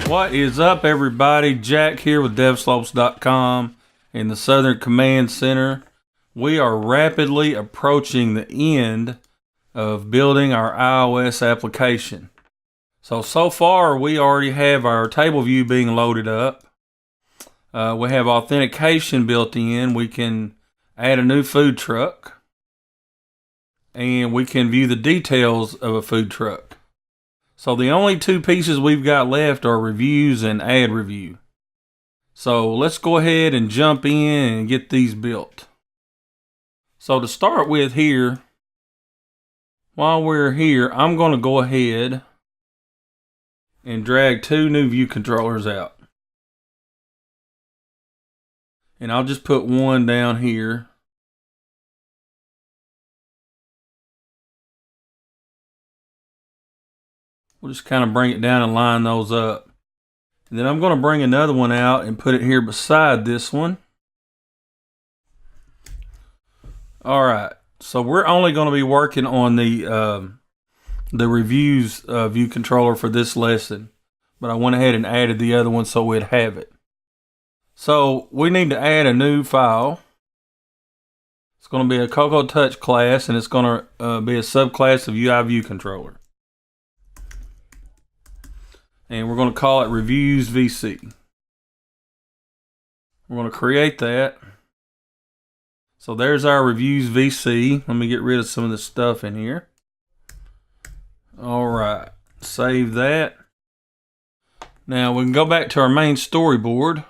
What is up, everybody? Jack here with devslopes.com in the Southern Command Center. We are rapidly approaching the end of building our iOS application. So far we already have our table view being loaded up. We have authentication built in. We can add a new food truck, and we can view the details of a food truck. So the only two pieces we've got left are reviews and add review. So let's go ahead and jump in and get these built. So to start with here, while we're here, I'm going to go ahead and drag two new view controllers out. And I'll just put one down here. We'll just kind of bring it down and line those up. And then I'm going to bring another one out and put it here beside this one. Alright, so we're only going to be working on the reviews view controller for this lesson. But I went ahead and added the other one so we'd have it. So we need to add a new file. It's going to be a Cocoa Touch class, and it's going to be a subclass of UI view controller. And we're going to call it Reviews VC. We're going to create that. So there's our Reviews VC. Let me get rid of some of the stuff in here. Alright, save that. Now we can go back to our main storyboard.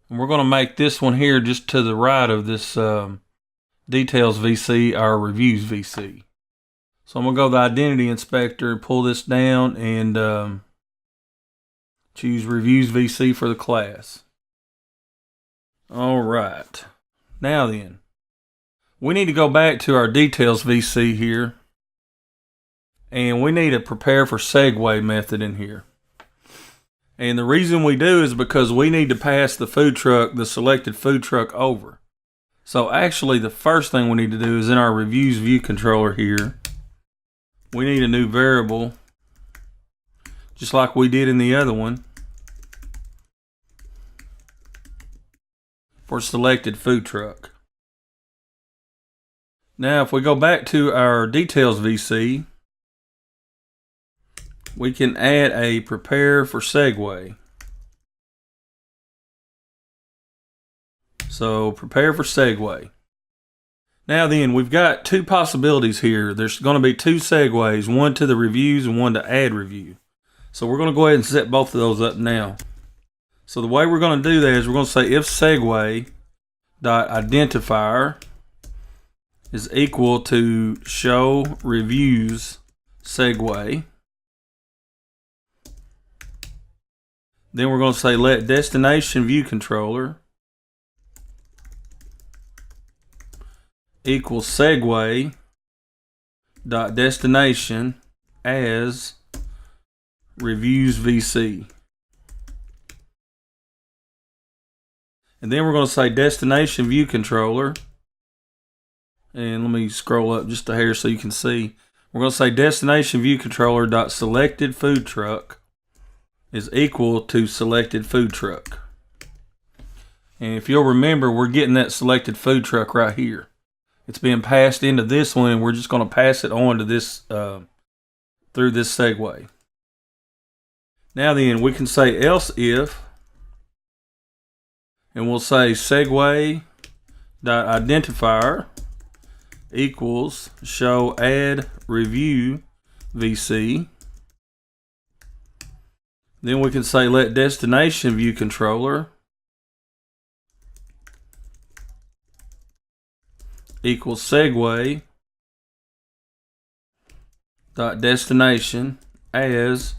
And we're going to make this one here just to the right of this Details VC, our Reviews VC. So I'm going to go to the Identity Inspector, pull this down, and choose Reviews VC for the class. Alright. Now then, we need to go back to our Details VC here. And we need a Prepare for Segue method in here. And the reason we do is because we need to pass the food truck, the selected food truck, over. So actually the first thing we need to do is in our Reviews view controller here, we need a new variable, just like we did in the other one, for selected food truck. Now if we go back to our Details VC, we can add a Prepare for Segue. So Prepare for Segue. Now then, we've got two possibilities here. There's going to be two segues, one to the reviews and one to add review. So we're going to go ahead and set both of those up now. So the way we're going to do that is we're going to say if segue.identifier is equal to show reviews segue. Then we're going to say let destination view controller equals segue dot destination as reviews VC. And then we're going to say destination view controller, and let me scroll up just a hair so you can see. We're going to say destination view controller dot selected food truck is equal to selected food truck. And if you'll remember, we're getting that selected food truck right here. It's being passed into this one, and we're just going to pass it on to this through this segue. Now then, we can say else if, and we'll say segue.identifier equals show add review VC. Then we can say let destination view controller equals segue dot destination as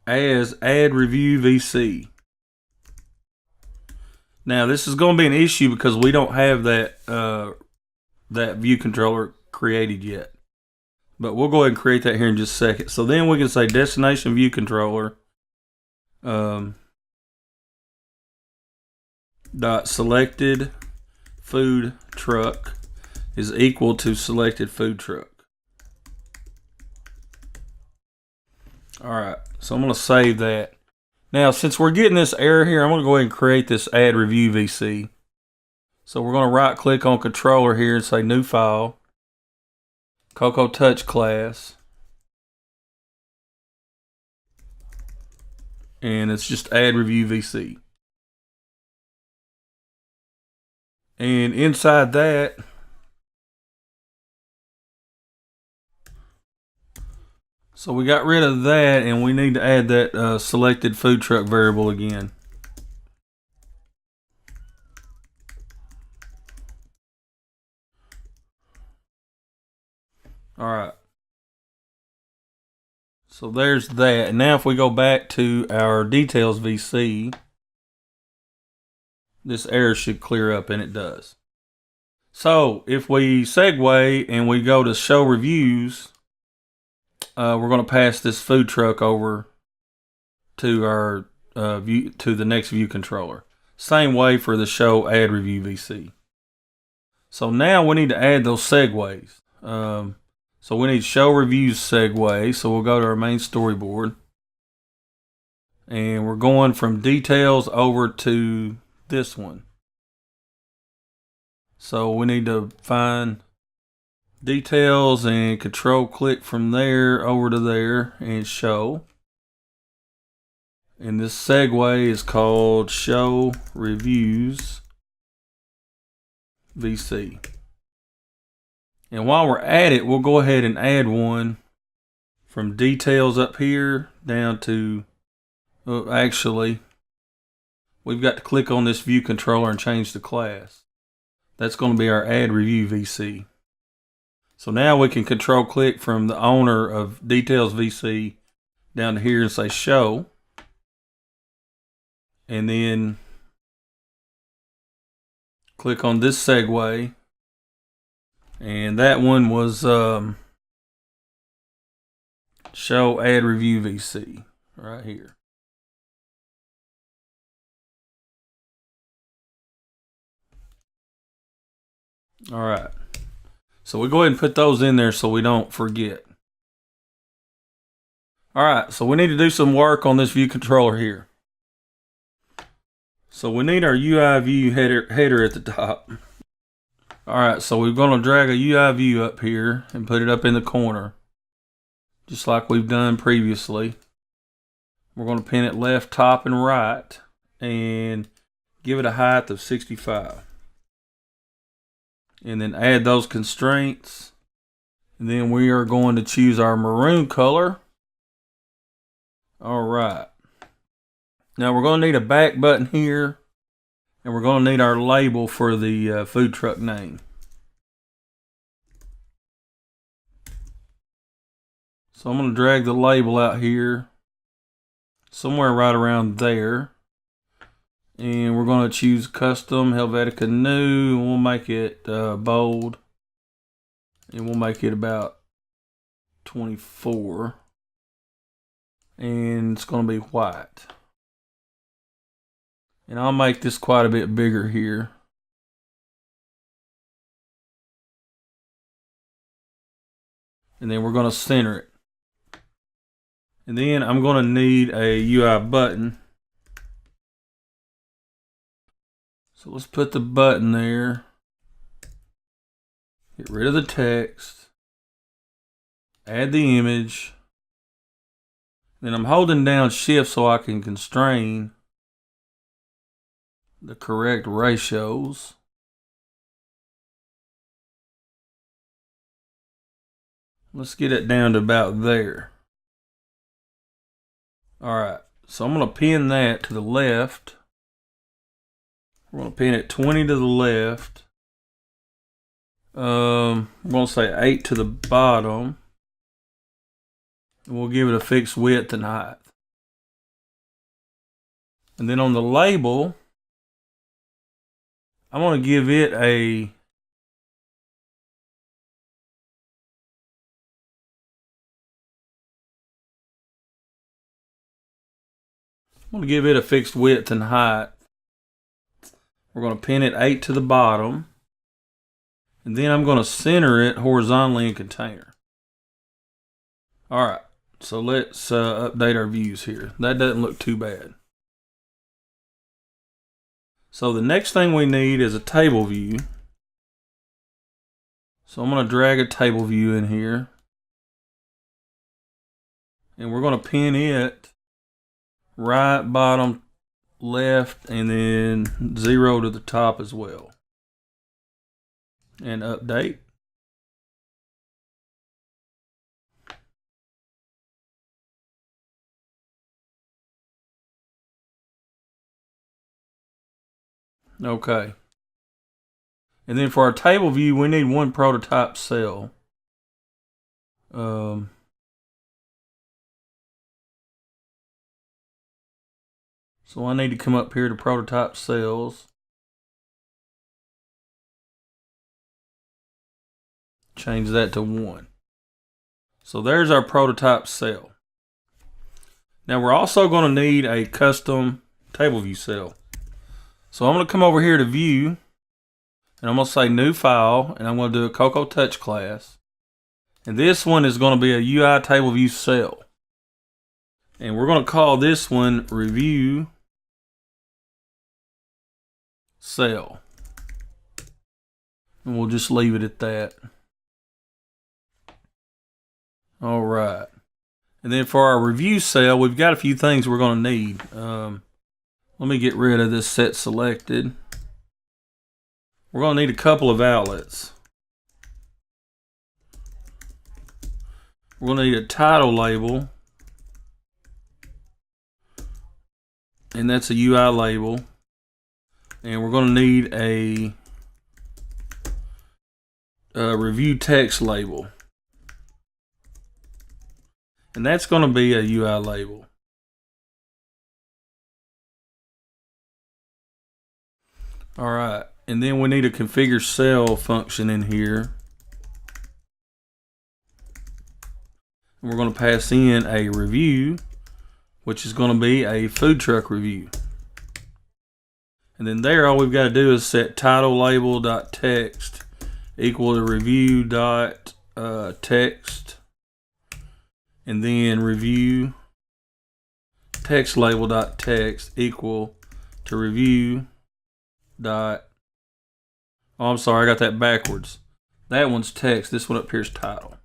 add review VC. Now this is going to be an issue because we don't have that that view controller created yet. But we'll go ahead and create that here in just a second. So then we can say destination view controller dot selected food truck is equal to selected food truck. Alright, So I'm going to save that. Now, since we're getting this error here, I'm going to go ahead and create this add review VC. So we're going to right click on controller here and say new file, Cocoa Touch class. And it's just add review VC. And inside that, so we got rid of that, and we need to add that selected food truck variable again. All right. So there's that. And now if we go back to our details VC, this error should clear up, and it does. So if we segue and we go to show reviews, we're going to pass this food truck over to our view, to the next view controller. Same way for the show add review VC. So now we need to add those segues. So we need show reviews segue. So we'll go to our main storyboard. And we're going from details over to this one. So we need to find details and control click from there over to there and show. And this segue is called show reviews VC. And while we're at it, we'll go ahead and add one from details up here down to, actually, we've got to click on this view controller and change the class. That's going to be our add review VC. So now we can control click from the owner of details VC down to here and say show. And then click on this segue. And that one was show add review VC right here. All right. So we go ahead and put those in there so we don't forget. All right. So we need to do some work on this view controller here. So we need our UI view header at the top. Alright, so we're going to drag a UI view up here and put it up in the corner, just like we've done previously. We're going to pin it left, top, and right, and give it a height of 65. And then add those constraints. And then we are going to choose our maroon color. Alright. Now we're going to need a back button here. And we're going to need our label for the food truck name. So I'm going to drag the label out here, somewhere right around there. And we're going to choose custom Helvetica new. And we'll make it bold. And we'll make it about 24. And it's going to be white. And I'll make this quite a bit bigger here. And then we're going to center it. And then I'm going to need a UI button. So let's put the button there. Get rid of the text. Add the image. Then I'm holding down shift so I can constrain the correct ratios. Let's get it down to about there. Alright, so I'm going to pin that to the left. We're going to pin it 20 to the left. We're going to say 8 to the bottom. And we'll give it a fixed width and height. And then on the label, I'm going to give it a fixed width and height. We're going to pin it 8 to the bottom. And then I'm going to center it horizontally in container. Alright, so let's update our views here. That doesn't look too bad. So the next thing we need is a table view. So I'm going to drag a table view in here. And we're going to pin it right, bottom, left, and then 0 to the top as well. And update. Okay. And then for our table view, we need one prototype cell. So I need to come up here to prototype cells. Change that to 1. So there's our prototype cell. Now we're also going to need a custom table view cell. So I'm going to come over here to view, and I'm going to say new file, and I'm going to do a Cocoa Touch class. And this one is going to be a UI table view cell. And we're going to call this one review cell. And we'll just leave it at that. All right. And then for our review cell, we've got a few things we're going to need. Let me get rid of this set selected. We're going to need a couple of outlets. We're going to need a title label. And that's a UI label. And we're going to need a review text label. And that's going to be a UI label. All right. And then we need a configure cell function in here. And we're going to pass in a review, which is going to be a food truck review. And then there, all we've got to do is set title label.text equal to review.text. And then review text label.text equal to review dot. Oh, I'm sorry, I got that backwards. That one's text. This one up here is title.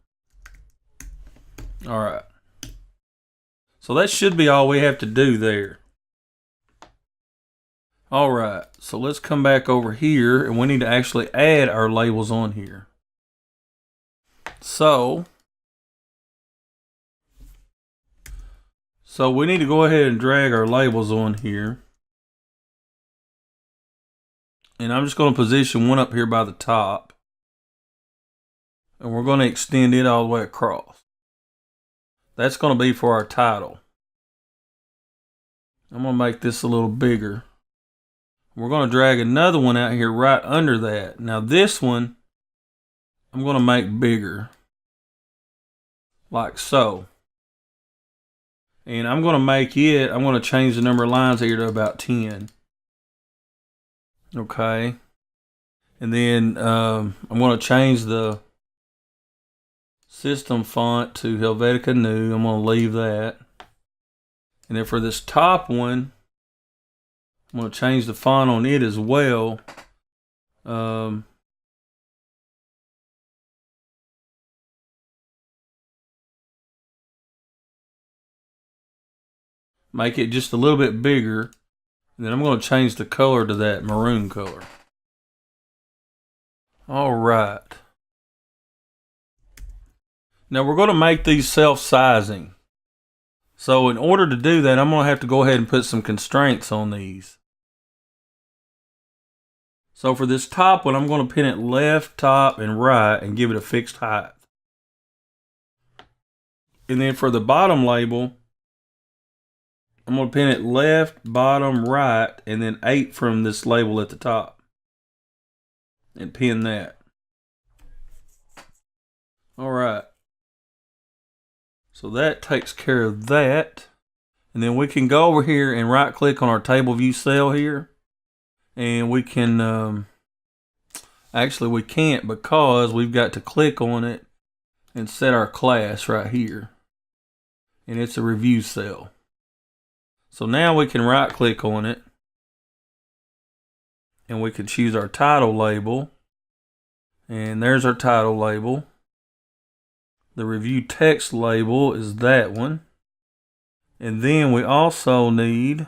All right. So that should be all we have to do there. All right. So let's come back over here, and we need to actually add our labels on here. So we need to go ahead and drag our labels on here. And I'm just going to position one up here by the top. And we're going to extend it all the way across. That's going to be for our title. I'm going to make this a little bigger. We're going to drag another one out here right under that. Now this one, I'm going to make bigger. Like so. And I'm going to change the number of lines here to about 10. Okay. And then I'm going to change the system font to Helvetica New. I'm going to leave that. And then for this top one, I'm going to change the font on it as well. Make it just a little bit bigger. And then I'm going to change the color to that maroon color. All right. Now we're going to make these self-sizing. So in order to do that, I'm going to have to go ahead and put some constraints on these. So for this top one, I'm going to pin it left, top, and right and give it a fixed height. And then for the bottom label, I'm going to pin it left, bottom, right, and then 8 from this label at the top. And pin that. All right. So that takes care of that. And then we can go over here and right click on our table view cell here. And we can, actually we can't because we've got to click on it and set our class right here. and it's a review cell. So now we can right click on it and we can choose our title label, and there's our title label. The review text label is that one. And then we also need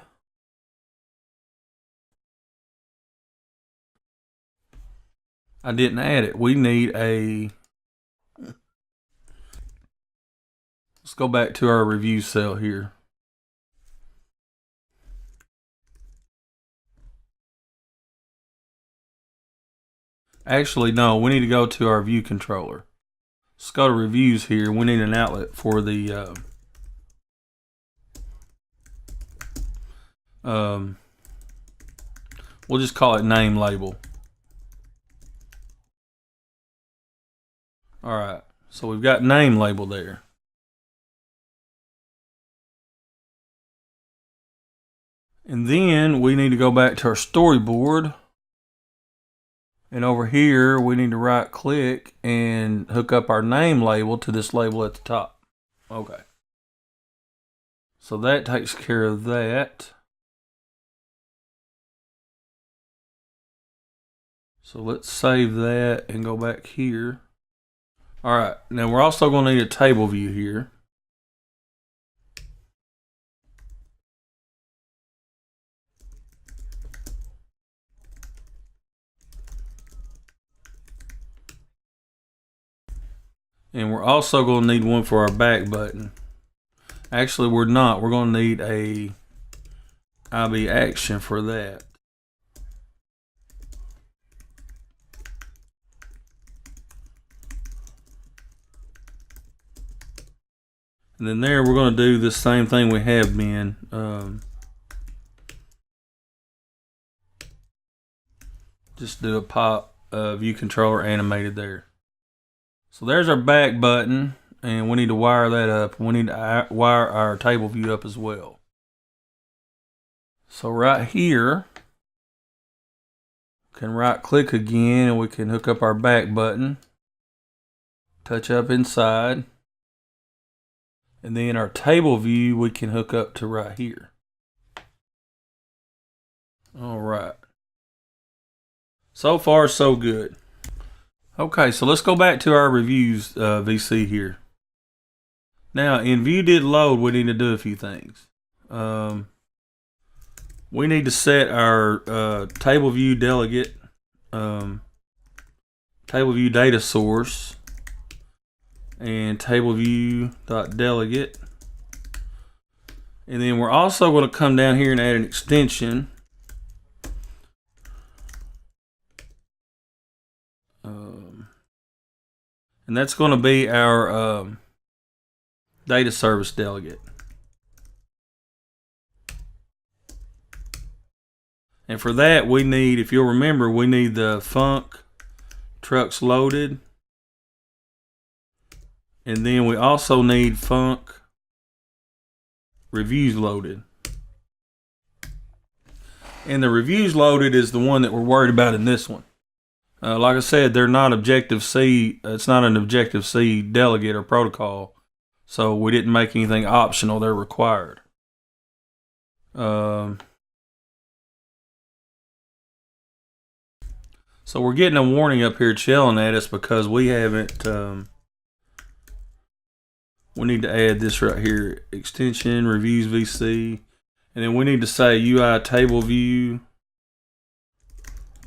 I didn't add it. We need let's go back to our review cell here. Actually, no, we need to go to our view controller. Let's go to reviews here. We need an outlet for the we'll just call it name label. All right, so we've got name label there. And then we need to go back to our storyboard. And over here, we need to right click and hook up our name label to this label at the top. Okay. So that takes care of that. So let's save that and go back here. All right, now we're also going to need a table view here. And we're also going to need one for our back button. Actually, we're not. We're going to need a IB action for that. And then there, we're going to do the same thing we have been. Just do a pop view controller animated there. So there's our back button, and we need to wire that up. We need to wire our table view up as well. So right here, we can right click again and we can hook up our back button, touch up inside, and then our table view we can hook up to right here. All right. So far, so good. Okay, so let's go back to our reviews VC here. Now, in view did load, we need to do a few things. We need to set our table view delegate, table view data source, and table view delegate. And then we're also going to come down here and add an extension. And that's going to be our data service delegate. And for that, we need, if you'll remember, we need the func trucks loaded. And then we also need func reviews loaded. And the reviews loaded is the one that we're worried about in this one. Like I said, they're not Objective-C. It's not an Objective-C delegate or protocol. So we didn't make anything optional. They're required. So we're getting a warning up here chilling at us because we haven't... we need to add this right here. Extension, reviews VC. And then we need to say UI table view,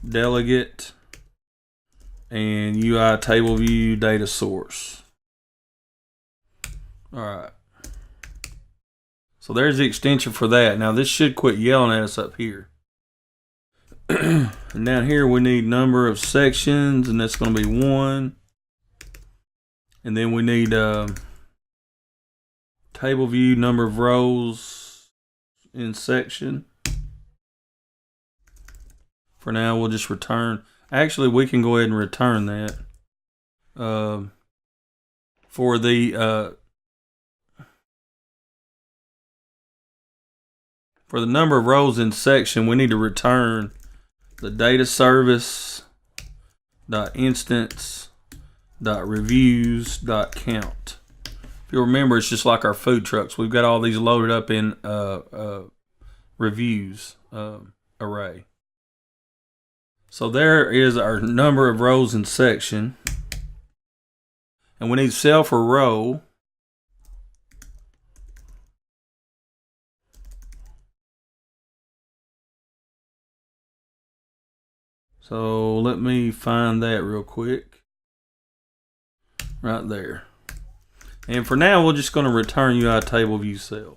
delegate, and UI table view data source. All right. So there's the extension for that. Now this should quit yelling at us up here. And down here we need number of sections, and that's going to be 1. And then we need table view number of rows in section. For now, we'll just return. Actually, we can go ahead and return that. For the number of rows in section, we need to return the data service dot instance dot reviews dot count. If you remember, it's just like our food trucks. We've got all these loaded up in reviews array. So there is our number of rows in section. And we need cell for row. So let me find that real quick. Right there. And for now, we're just going to return UI table view cell.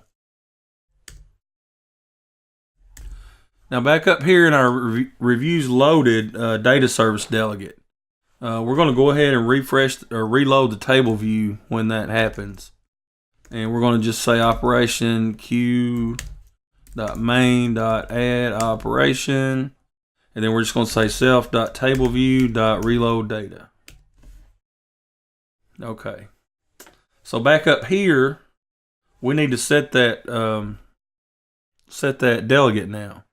Now back up here in our reviews loaded data service delegate, we're going to go ahead and refresh or reload the table view when that happens. And we're going to just say operation q.main.add operation. And then we're just going to say self.tableview.reload data. Okay. So back up here, we need to set that delegate now.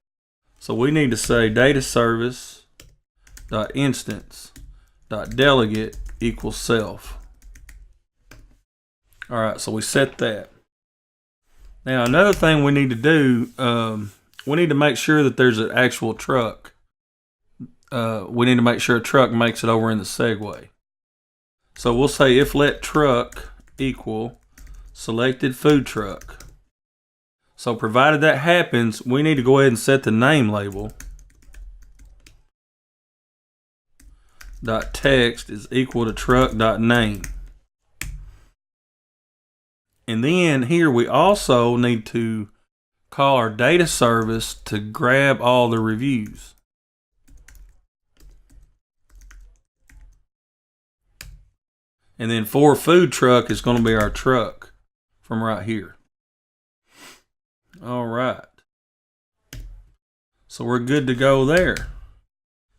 So we need to say data service dot instance dot delegate equals self. All right, so we set that. Now another thing we need to do, we need to make sure that there's an actual truck. We need to make sure a truck makes it over in the segue. So we'll say if let truck equal selected food truck. So provided that happens, we need to go ahead and set the name label. .text is equal to truck.name. And then here we also need to call our data service to grab all the reviews. And then for food truck is going to be our truck from right here. All right. So we're good to go there.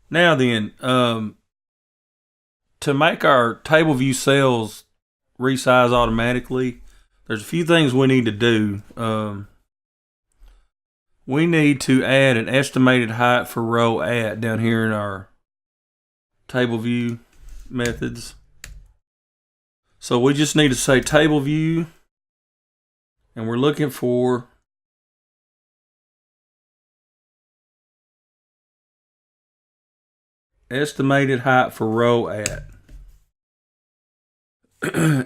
Now then, to make our table view cells resize automatically, there's a few things we need to do. We need to add an estimated height for row at down here in our table view methods. So we just need to say table view, and we're looking for estimated height for row at.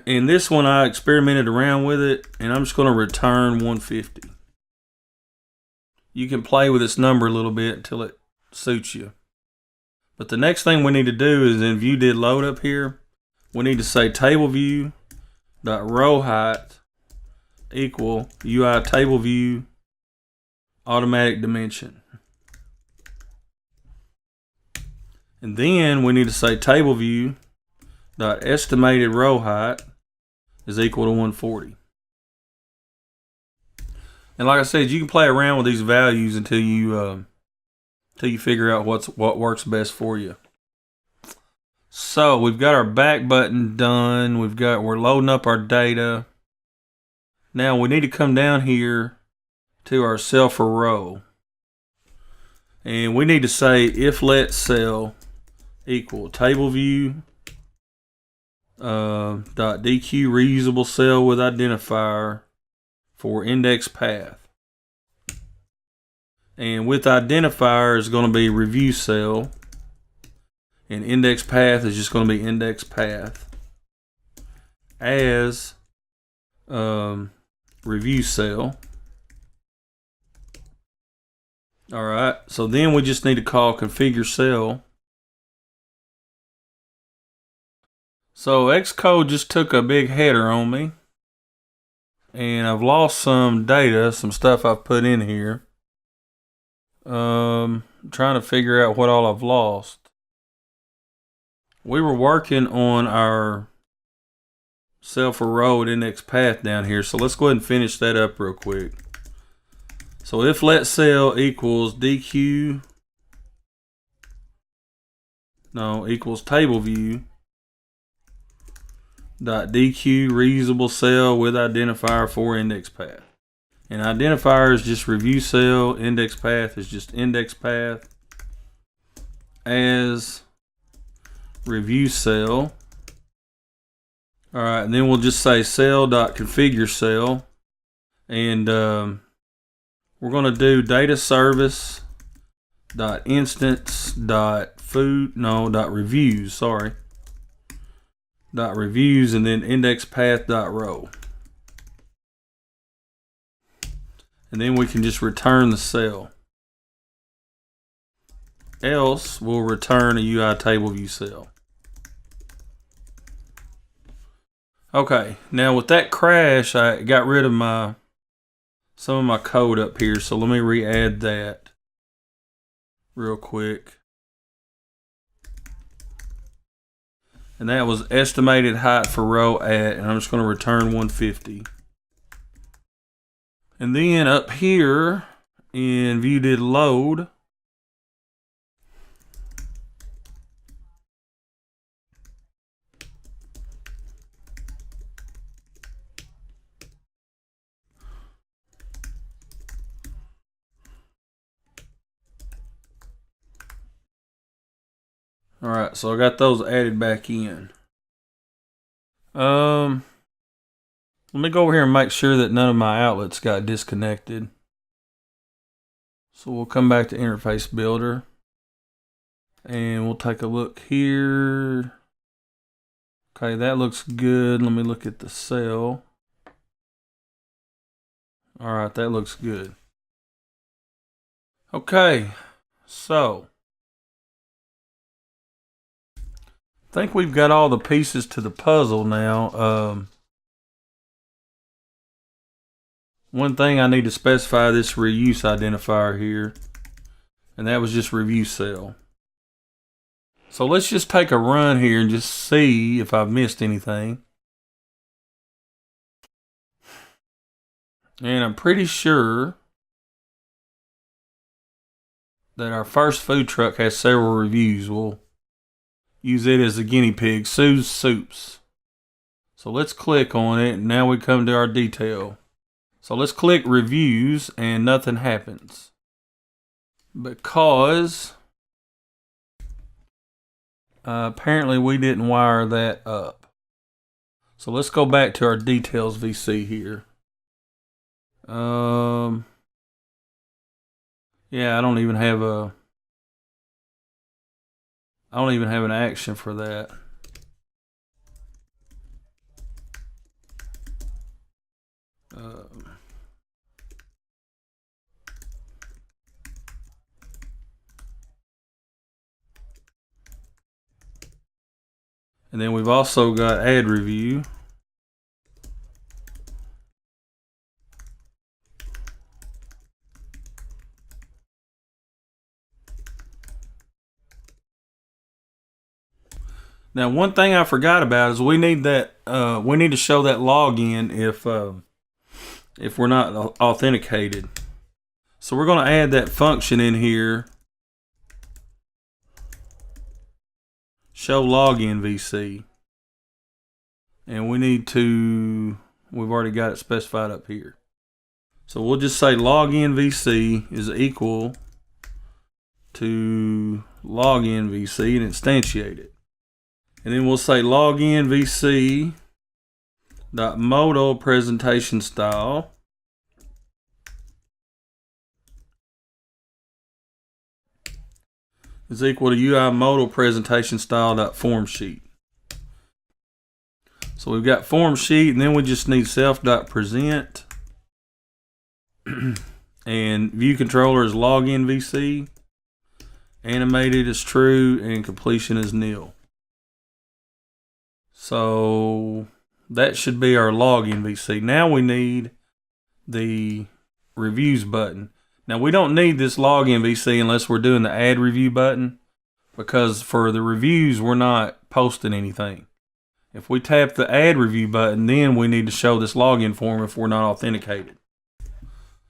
In this one, I experimented around with it, and I'm just going to return 150. You can play with this number a little bit until it suits you. But the next thing we need to do is in view did load up here, we need to say table view dot row height equal UI table view automatic dimension. And then we need to say table view dot estimated row height is equal to 140. And like I said, you can play around with these values until you figure out what works best for you. So we've got our back button done. We're loading up our data. Now we need to come down here to our cell for row. And we need to say if let cell equal table view dot DQ reusable cell with identifier for index path. And with identifier is going to be review cell. And index path is just going to be index path as review cell. All right, so then we just need to call configure cell. So Xcode just took a big header on me, and I've lost some data, some stuff I've put in here. Trying to figure out what all I've lost. We were working on our cell for row at index path down here, so let's go ahead and finish that up real quick. So if let cell equals equals table view dot DQ reusable cell with identifier for index path. And identifier is just review cell, index path is just index path as review cell. All right, and then we'll just say cell.configure cell, and we're going to do data service dot instance dot food dot reviews, sorry, dot reviews, and then index path dot row, and then we can just return the cell. Else we'll return a UI table view cell. Okay, now with that crash, I got rid of some of my code up here, so let me re-add that real quick. And that was estimated height for row at, and I'm just going to return 150. And then up here in view did load, all right, so I got those added back in. Let me go over here and make sure that none of my outlets got disconnected. So we'll come back to Interface Builder, and we'll take a look here. Okay, that looks good. Let me look at the cell. All right, that looks good. Okay, so I think we've got all the pieces to the puzzle now. One thing I need to specify this reuse identifier here, and that was just review cell. So let's just take a run here and just see if I've missed anything. And I'm pretty sure that our first food truck has several reviews. We'll use it as a guinea pig. Sue's Soups. So let's click on it, and now we come to our detail. So let's click reviews, and nothing happens because apparently we didn't wire that up. So let's go back to our details VC here. Yeah, I don't even have an action for that. And then we've also got add review. Now, one thing I forgot about is we need that. We need to show that login if we're not authenticated. So we're going to add that function in here. Show login VC, and we've already got it specified up here. So we'll just say login VC is equal to login VC and instantiate it. And then we'll say login VC dot modal presentation style is equal to UI modal presentation style dot form sheet. So we've got form sheet, and then we just need self dot present, and view controller is login VC, animated is true, and completion is nil. So that should be our login VC. Now we need the reviews button. Now we don't need this login VC unless we're doing the add review button, because for the reviews we're not posting anything. If we tap the add review button, then we need to show this login form if we're not authenticated.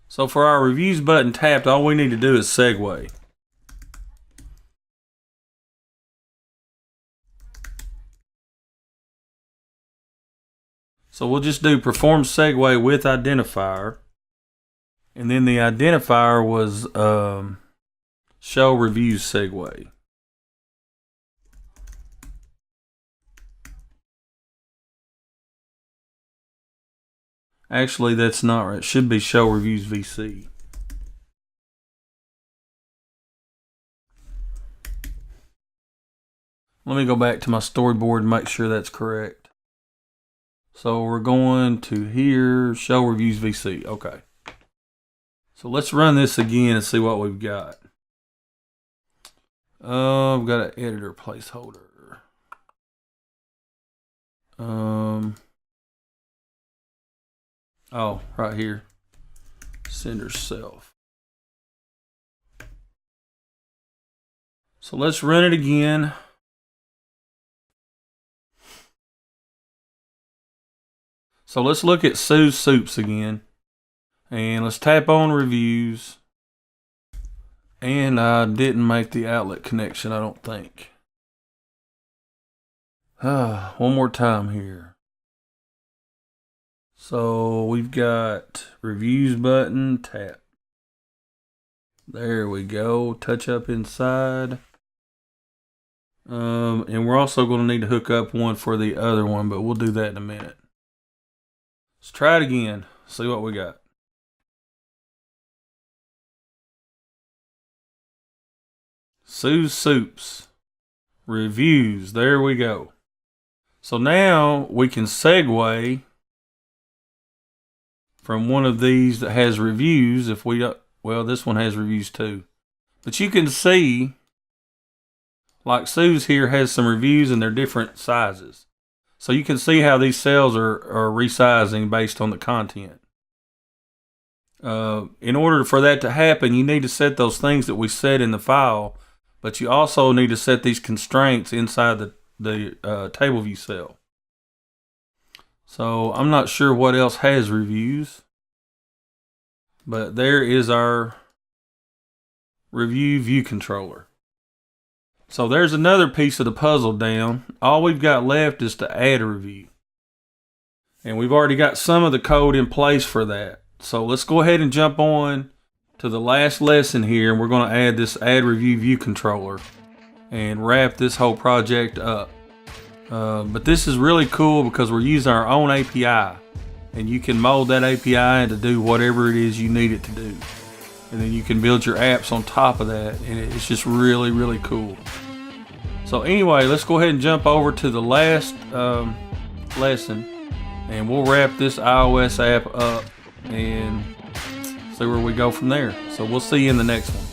So for our reviews button tapped, all we need to do is segue. So we'll just do perform segue with identifier. And then the identifier was show reviews segue. Actually, that's not right. It should be Show Reviews VC. Let me go back to my storyboard and make sure that's correct. So we're going to here, Show Reviews VC. Okay. So let's run this again and see what we've got. I've got an editor placeholder. Oh, right here. Sender self. So let's run it again. So let's look at Sue's Soups again. And let's tap on reviews. And I didn't make the outlet connection, I don't think. One more time here. So we've got reviews button, tap. There we go. Touch up inside. And we're also going to need to hook up one for the other one, but we'll do that in a minute. Let's try it again. See what we got. Sue's Soups. Reviews. There we go. So now we can segue from one of these that has reviews. If we, well, this one has reviews too. But you can see, like Sue's here has some reviews and they're different sizes. So you can see how these cells are resizing based on the content. In order for that to happen, you need to set those things that we set in the file, but you also need to set these constraints inside the table view cell. So I'm not sure what else has reviews, but there is our review view controller. So there's another piece of the puzzle down. All we've got left is to add a review. And we've already got some of the code in place for that. So let's go ahead and jump on to the last lesson here. And we're going to add this add review view controller and wrap this whole project up. But this is really cool because we're using our own API. And you can mold that API to do whatever it is you need it to do. And then you can build your apps on top of that, and it's just really, really cool. So anyway, let's go ahead and jump over to the last lesson, and we'll wrap this iOS app up and see where we go from there. So we'll see you in the next one.